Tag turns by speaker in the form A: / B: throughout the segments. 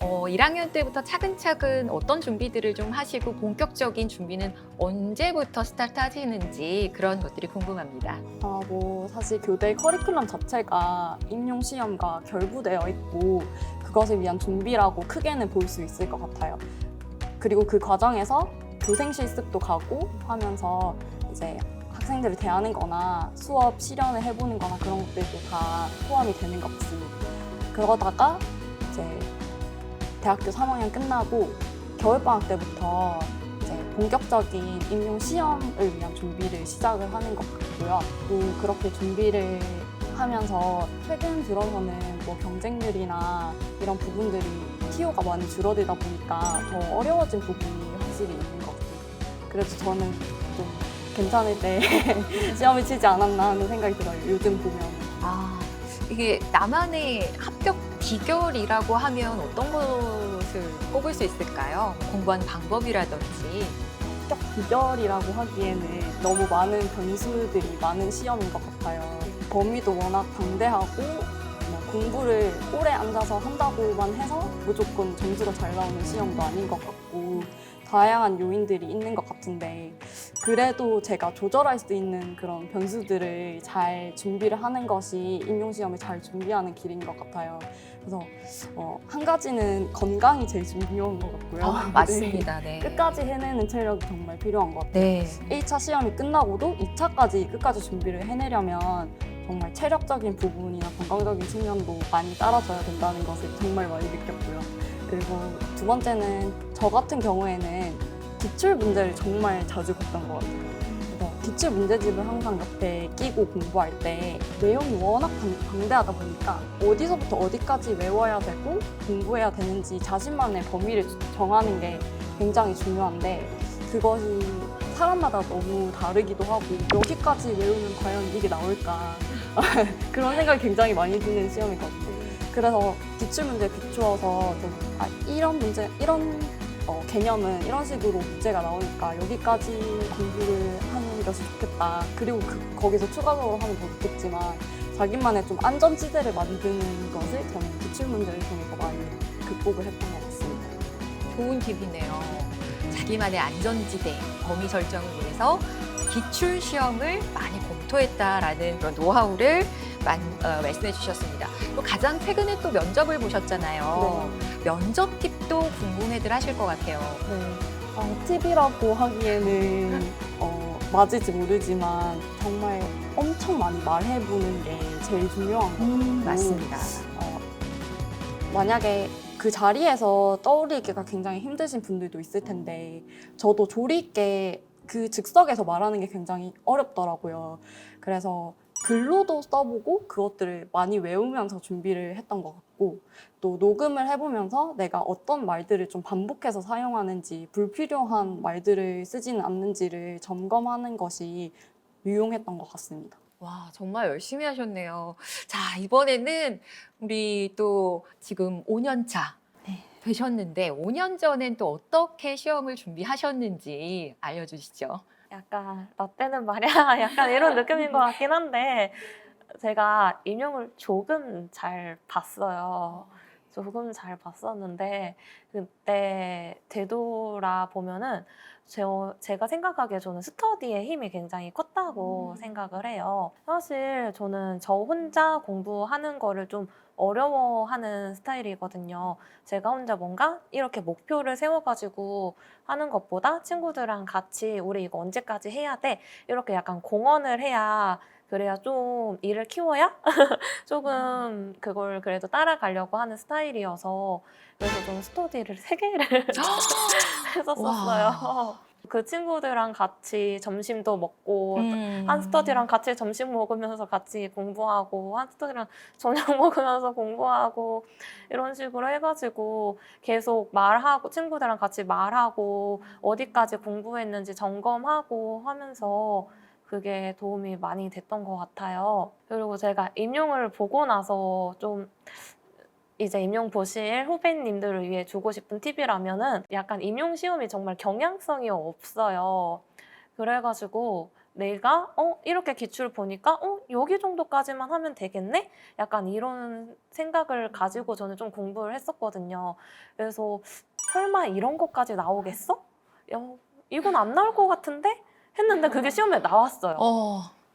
A: 1학년 때부터 차근차근 어떤 준비들을 좀 하시고 본격적인 준비는 언제부터 스타트 하시는지 그런 것들이 궁금합니다.
B: 사실 교대 커리큘럼 자체가 임용 시험과 결부되어 있고 그것을 위한 준비라고 크게는 볼 수 있을 것 같아요. 그리고 그 과정에서 교생 실습도 가고 하면서 이제 학생들을 대하는 거나 수업 실현을 해보는 거나 그런 것들도 다 포함이 되는 것 같습니다. 그러다가 이제 대학교 3학년 끝나고 겨울방학 때부터 이제 본격적인 임용 시험을 위한 준비를 시작을 하는 것 같고요. 또 그렇게 준비를 하면서 최근 들어서는 뭐 경쟁률이나 이런 부분들이 TO가 많이 줄어들다 보니까 더 어려워진 부분이 확실히 있는 것 같아요. 그래서 저는 좀 괜찮을 때 시험을 치지 않았나 하는 생각이 들어요. 요즘 보면.
A: 이게 나만의 합격 비결이라고 하면 어떤 것을 꼽을 수 있을까요? 공부하는 방법이라든지.
B: 합격 비결이라고 하기에는 너무 많은 변수들이 많은 시험인 것 같아요. 범위도 워낙 방대하고 뭐 공부를 오래 앉아서 한다고만 해서 무조건 점수가 잘 나오는 시험도 아닌 것 같고 다양한 요인들이 있는 것 같은데 그래도 제가 조절할 수 있는 그런 변수들을 잘 준비를 하는 것이 임용시험을 잘 준비하는 길인 것 같아요. 그래서 한 가지는 건강이 제일 중요한 것 같고요.
A: 맞습니다. 네.
B: 끝까지 해내는 체력이 정말 필요한 것 같아요.
A: 네.
B: 1차 시험이 끝나고도 2차까지 끝까지 준비를 해내려면 정말 체력적인 부분이나 건강적인 측면도 많이 따라줘야 된다는 것을 정말 많이 느꼈고요. 그리고 두 번째는 저 같은 경우에는 기출 문제를 정말 자주 봤던 것 같아요. 그래서 기출 문제집을 항상 옆에 끼고 공부할 때 내용이 워낙 방대하다 보니까 어디서부터 어디까지 외워야 되고 공부해야 되는지 자신만의 범위를 정하는 게 굉장히 중요한데 그것이 사람마다 너무 다르기도 하고 여기까지 외우면 과연 이게 나올까 그런 생각이 굉장히 많이 드는 시험이거든요. 그래서 기출문제에 비추어서 이런 문제, 이런 개념은 이런 식으로 문제가 나오니까 여기까지 공부를 하는 것이 좋겠다. 그리고 거기서 추가적으로 하면 더 좋겠지만 자기만의 좀 안전지대를 만드는 것을 저는 기출문제를 통해서 많이 극복을 했던 것 같습니다.
A: 좋은 팁이네요. 자기만의 안전지대, 범위 설정을 위해서 기출 시험을 많이 검토했다라는 그런 노하우를 말씀해 주셨습니다. 또 가장 최근에 또 면접을 보셨잖아요. 면접 팁도 궁금해들 하실 것 같아요.
B: 네. 팁이라고 하기에는 맞을지 모르지만 정말 엄청 많이 말해보는 게 제일 중요한 것 같아요.
A: 맞습니다.
B: 만약에 그 자리에서 떠올리기가 굉장히 힘드신 분들도 있을 텐데 저도 조리 있게 그 즉석에서 말하는 게 굉장히 어렵더라고요. 그래서 글로도 써보고 그것들을 많이 외우면서 준비를 했던 것 같고 또 녹음을 해보면서 내가 어떤 말들을 좀 반복해서 사용하는지 불필요한 말들을 쓰지는 않는지를 점검하는 것이 유용했던 것 같습니다.
A: 와, 정말 열심히 하셨네요. 자, 이번에는 우리 또 지금 5년 차 되셨는데 5년 전엔 또 어떻게 시험을 준비하셨는지 알려주시죠.
C: 약간 나 때는 말이야 약간 이런 느낌인 것 같긴 한데 제가 임용을 조금 잘 봤어요. 조금 잘 봤었는데 그때 되돌아보면은 제가 생각하기에 저는 스터디의 힘이 굉장히 컸다고 생각을 해요. 사실 저는 저 혼자 공부하는 거를 좀 어려워하는 스타일이거든요. 제가 혼자 뭔가 이렇게 목표를 세워가지고 하는 것보다 친구들이랑 같이 우리 이거 언제까지 해야 돼? 이렇게 약간 공언을 해야 그래야 좀 일을 키워야 조금 그걸 그래도 따라가려고 하는 스타일이어서 그래서 좀 스터디를 3개를 했었어요. 그 친구들이랑 같이 점심도 먹고 한 스터디랑 같이 점심 먹으면서 같이 공부하고 한 스터디랑 저녁 먹으면서 공부하고 이런 식으로 해가지고 계속 말하고 친구들이랑 같이 말하고 어디까지 공부했는지 점검하고 하면서 그게 도움이 많이 됐던 것 같아요. 그리고 제가 임용을 보고 나서 좀 이제 임용 보실 후배님들을 위해 주고 싶은 팁이라면은 약간 임용 시험이 정말 경향성이 없어요. 그래가지고 내가 이렇게 기출 보니까 여기 정도까지만 하면 되겠네? 약간 이런 생각을 가지고 저는 좀 공부를 했었거든요. 그래서 설마 이런 것까지 나오겠어? 야, 이건 안 나올 것 같은데? 했는데 그게 시험에 나왔어요.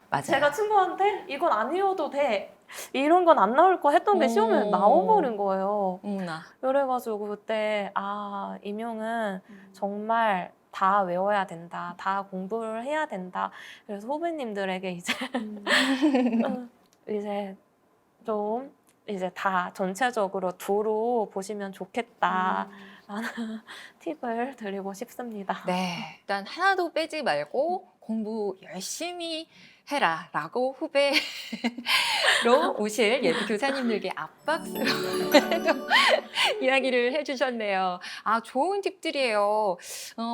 A: 맞아요.
C: 제가 친구한테 이건 아니어도 돼. 이런 건 안 나올 거 했던 게 시험에 나와버린 거예요.
A: 어머나.
C: 그래가지고 그때 임용은 정말 다 외워야 된다. 다 공부를 해야 된다. 그래서 후배님들에게 이제 이제 좀 이제 다 전체적으로 두루 보시면 좋겠다. 팁을 드리고 싶습니다.
A: 네, 일단 하나도 빼지 말고 공부 열심히 해라라고 후배로 오실 예비 교사님들께 압박수로 이야기를 해주셨네요. 아, 좋은 팁들이에요.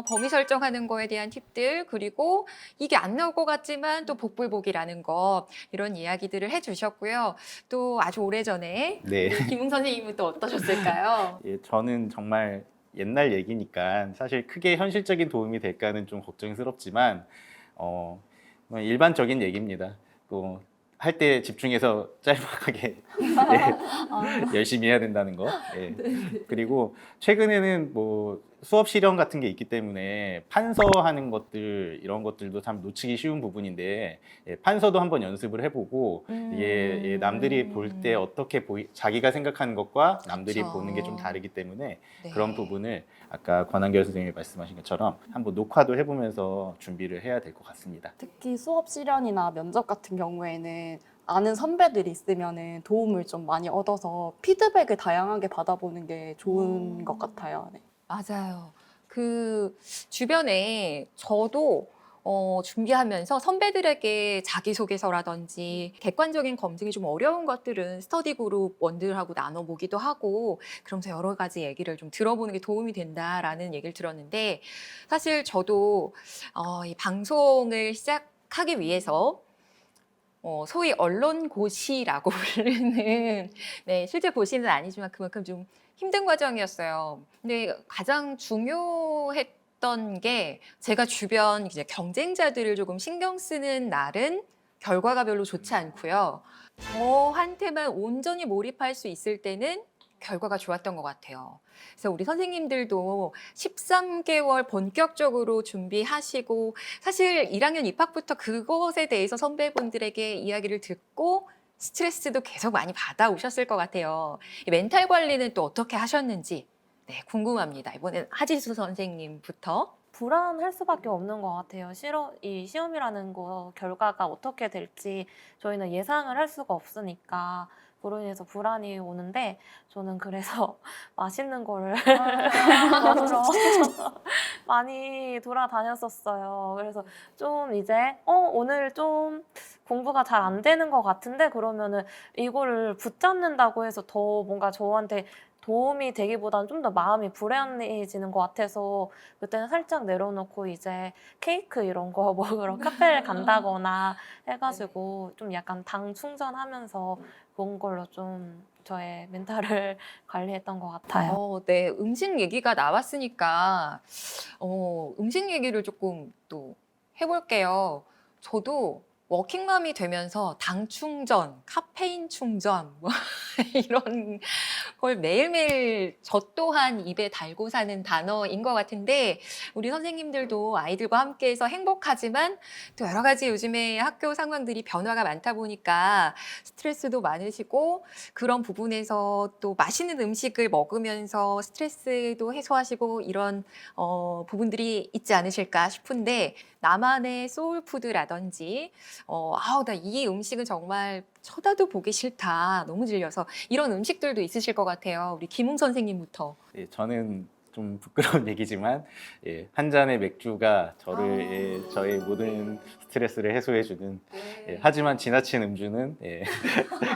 A: 범위 설정하는 거에 대한 팁들, 그리고 이게 안 나올 것 같지만 또 복불복이라는 거, 이런 이야기들을 해주셨고요. 또 아주 오래전에
D: 네.
A: 우리 김웅 선생님은 또 어떠셨을까요?
D: 예, 저는 정말 옛날 얘기니까 사실 크게 현실적인 도움이 될까는 좀 걱정스럽지만 뭐 일반적인 얘기입니다. 할 때 집중해서 짤막하게 열심히 해야 된다는 거. 예. 그리고 최근에는 뭐 수업 실현 같은 게 있기 때문에 판서하는 것들 이런 것들도 참 놓치기 쉬운 부분인데 판서도 한번 연습을 해보고 이게 남들이 볼 때 어떻게 자기가 생각하는 것과 남들이
A: 그쵸.
D: 보는 게 좀 다르기 때문에
A: 네.
D: 그런 부분을 아까 권한결 선생님이 말씀하신 것처럼 한번 녹화도 해보면서 준비를 해야 될 것 같습니다.
B: 특히 수업 실현이나 면접 같은 경우에는 아는 선배들이 있으면 도움을 좀 많이 얻어서 피드백을 다양하게 받아보는 게 좋은 것 같아요. 네.
A: 맞아요. 그 주변에 저도 준비하면서 선배들에게 자기소개서라든지 객관적인 검증이 좀 어려운 것들은 스터디 그룹 원들하고 나눠보기도 하고, 그러면서 여러 가지 얘기를 좀 들어보는 게 도움이 된다라는 얘기를 들었는데, 사실 저도 이 방송을 시작하기 위해서 소위 언론고시라고 부르는, 네, 실제 고시는 아니지만 그만큼 좀 힘든 과정이었어요. 근데 가장 중요했던 게, 제가 주변 이제 경쟁자들을 조금 신경 쓰는 날은 결과가 별로 좋지 않고요. 저한테만 온전히 몰입할 수 있을 때는 결과가 좋았던 것 같아요. 그래서 우리 선생님들도 13개월 본격적으로 준비하시고, 사실 1학년 입학부터 그것에 대해서 선배분들에게 이야기를 듣고 스트레스도 계속 많이 받아오셨을 것 같아요. 이 멘탈 관리는 또 어떻게 하셨는지, 네, 궁금합니다. 이번엔 하지수 선생님부터.
C: 불안할 수밖에 없는 것 같아요. 이 시험이라는 거 결과가 어떻게 될지 저희는 예상을 할 수가 없으니까 그로 인해서 불안이 오는데, 저는 그래서 맛있는 거를 먹으러 많이 돌아다녔었어요. 그래서 좀 이제 오늘 좀 공부가 잘 안 되는 것 같은데, 그러면은 이거를 붙잡는다고 해서 더 뭔가 저한테 도움이 되기보다는 좀 더 마음이 불안해지는 것 같아서, 그때는 살짝 내려놓고 이제 케이크 이런 거 먹으러 카페를 간다거나 해가지고 좀 약간 당 충전하면서 그런 걸로 좀 저의 멘탈을 관리했던 것 같아요.
A: 네, 음식 얘기가 나왔으니까 음식 얘기를 조금 또 해볼게요. 저도 워킹맘이 되면서 당 충전, 카페인 충전 뭐 이런 걸 매일매일 저 또한 입에 달고 사는 단어인 것 같은데, 우리 선생님들도 아이들과 함께해서 행복하지만 또 여러 가지 요즘에 학교 상황들이 변화가 많다 보니까 스트레스도 많으시고, 그런 부분에서 또 맛있는 음식을 먹으면서 스트레스도 해소하시고, 이런 부분들이 있지 않으실까 싶은데, 나만의 소울푸드라든지 나 이 음식은 정말 쳐다도 보기 싫다, 너무 질려서, 이런 음식들도 있으실 것 같아요. 우리 김웅 선생님부터.
D: 예, 저는 좀 부끄러운 얘기지만 한 잔의 맥주가 저를 저의 모든 스트레스를 해소해주는, 하지만 지나친 음주는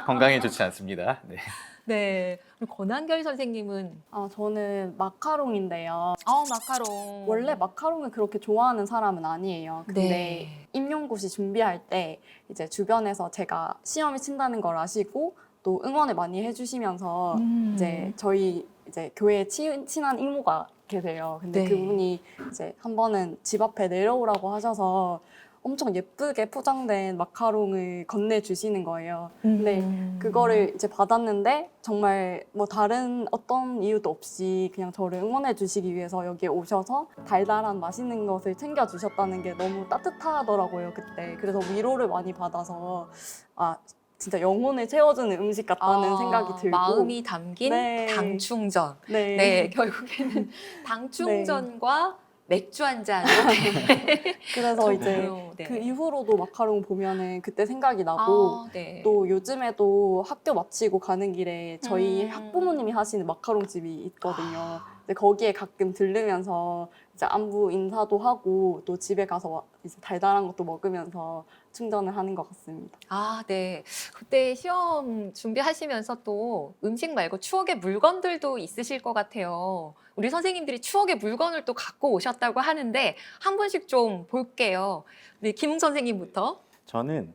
D: 건강에 좋지 않습니다. 네.
A: 네, 우리 권한결 선생님은
B: 저는 마카롱인데요.
A: 마카롱.
B: 원래 마카롱을 그렇게 좋아하는 사람은 아니에요. 근데
A: 네.
B: 임용고시 준비할 때 이제 주변에서 제가 시험을 친다는 걸 아시고 또 응원을 많이 해주시면서 이제 저희 이제 교회에 친한 이모가 계세요. 근데
A: 네.
B: 그분이 이제 한 번은 집 앞에 내려오라고 하셔서 엄청 예쁘게 포장된 마카롱을 건네주시는 거예요. 근데 그거를 이제 받았는데 정말 뭐 다른 어떤 이유도 없이 그냥 저를 응원해 주시기 위해서 여기에 오셔서 달달한 맛있는 것을 챙겨 주셨다는 게 너무 따뜻하더라고요, 그때. 그래서 위로를 많이 받아서 아, 진짜 영혼을 채워주는 음식 같다는 생각이 들고
A: 마음이 담긴
B: 네.
A: 당 충전.
B: 네.
A: 네, 결국에는 당 충전과 맥주 한 잔. 이렇게.
B: 그래서 이제
A: 네.
B: 그 이후로도 마카롱 보면은 그때 생각이 나고
A: 네.
B: 또 요즘에도 학교 마치고 가는 길에 저희
A: 음.
B: 학부모님이 하시는 마카롱 집이 있거든요. 근데 거기에 가끔 들르면서 이제 안부 인사도 하고 또 집에 가서 이제 달달한 것도 먹으면서 충전을 하는 것 같습니다.
A: 네. 그때 시험 준비하시면서 또 음식 말고 추억의 물건들도 있으실 것 같아요. 우리 선생님들이 추억의 물건을 또 갖고 오셨다고 하는데 한 분씩 좀 볼게요. 네, 김웅 선생님부터.
D: 저는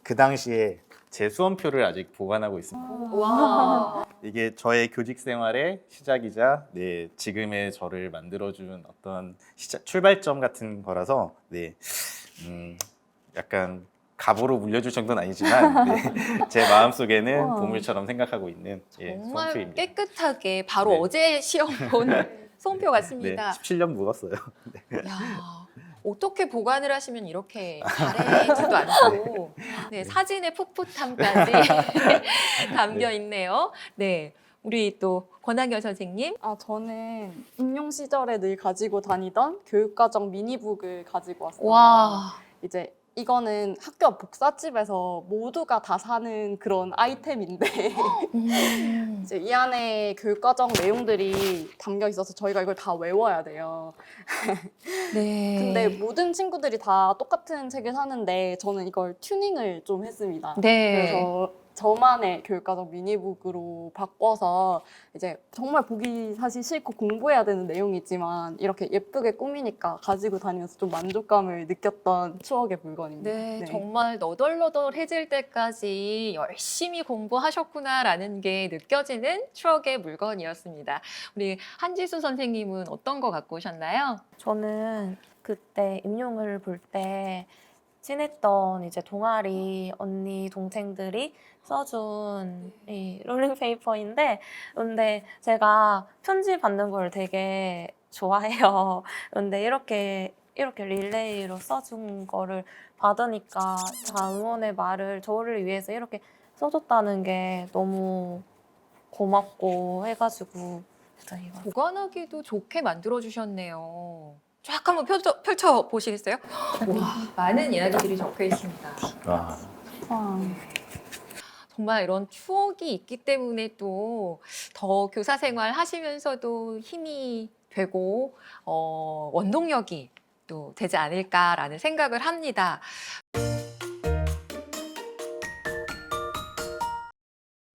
D: 그 당시에 제 수험표를 아직 보관하고 있습니다.
A: 와.
D: 이게 저의 교직 생활의 시작이자 네, 지금의 저를 만들어준 어떤 출발점 같은 거라서 네, 약간 갑오로 물려줄 정도는 아니지만 네, 제 마음속에는
B: 우와.
D: 보물처럼 생각하고 있는
A: 정말
D: 수험표입니다.
A: 깨끗하게 바로
D: 네.
A: 어제 시험 본 수험표
D: 네,
A: 같습니다.
D: 17년 묵었어요.
A: 야, 어떻게 보관을 하시면 이렇게 잘해지도 않고 네, 사진의 풋풋함까지 담겨 있네요. 네, 우리 또 권한결 선생님.
B: 아, 저는 임용 시절에 늘 가지고 다니던 교육과정 미니북을 가지고 왔어요.
A: 와,
B: 이제 이거는 학교 앞 복사집에서 모두가 다 사는 그런 아이템인데 이제 이 안에 교육과정 내용들이 담겨 있어서 저희가 이걸 다 외워야 돼요.
A: 네.
B: 근데 모든 친구들이 다 똑같은 책을 사는데 저는 이걸 튜닝을 좀 했습니다.
A: 네.
B: 그래서 저만의 교육과정 미니북으로 바꿔서 이제 정말 보기 사실 싫고 공부해야 되는 내용이지만 이렇게 예쁘게 꾸미니까 가지고 다니면서 좀 만족감을 느꼈던 추억의 물건입니다.
A: 네, 정말 너덜너덜해질 때까지 열심히 공부하셨구나라는 게 느껴지는 추억의 물건이었습니다. 우리 한지수 선생님은 어떤 거 갖고 오셨나요?
C: 저는 그때 임용을 볼 때 친했던 이제 동아리 언니 동생들이 써준 이 롤링페이퍼인데, 근데 제가 편지 받는 걸 되게 좋아해요. 근데 이렇게 릴레이로 써준 거를 받으니까 다 응원의 말을 저를 위해서 이렇게 써줬다는 게 너무 고맙고 해가지고 진짜 이거
A: 보관하기도 좋게 만들어 주셨네요. 쫙 한번 펼쳐 보시겠어요? 와, 많은 이야기들이 적혀 있습니다.
D: 와.
B: 와.
A: 정말 이런 추억이 있기 때문에 또 더 교사 생활 하시면서도 힘이 되고 원동력이 또 되지 않을까라는 생각을 합니다.